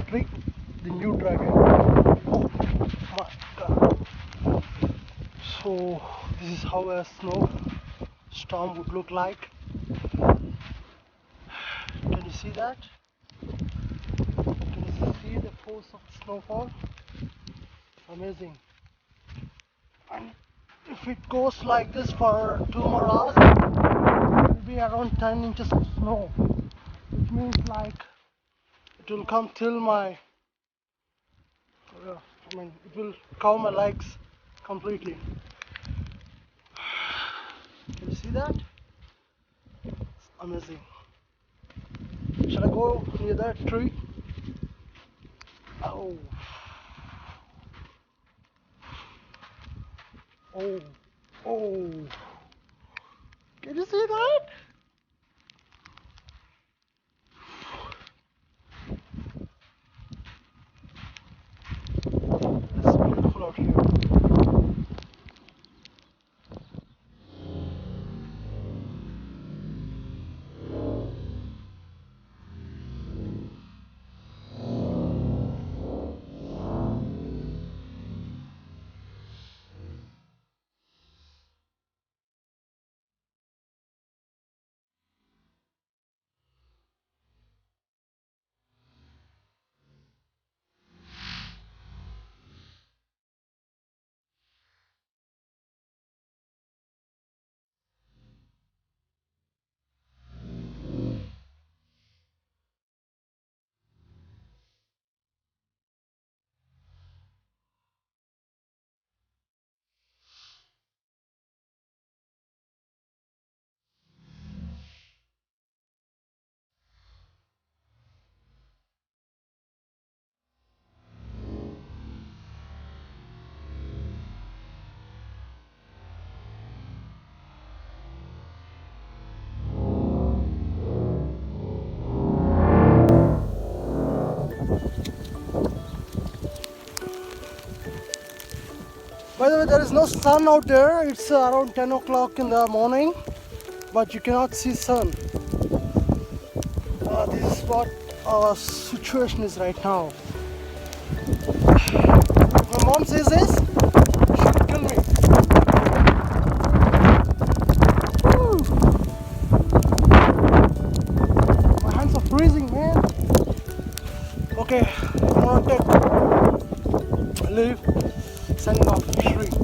country, the new dragon. Oh my god. So this is how a snow storm would look like. Can you see that? Can you see the force of the snowfall? Amazing. And if it goes like this for 2 more hours, it will be around 10 inches of snow, which means like it will come till my, it will cover my legs completely. Can you see that? It's amazing. Should I go near that tree? Oh, oh, oh. Can you see that? It's beautiful out here. By the way, there is no sun out there. It's around 10 o'clock in the morning, but you cannot see sun. This is what our situation is right now. My mom says this.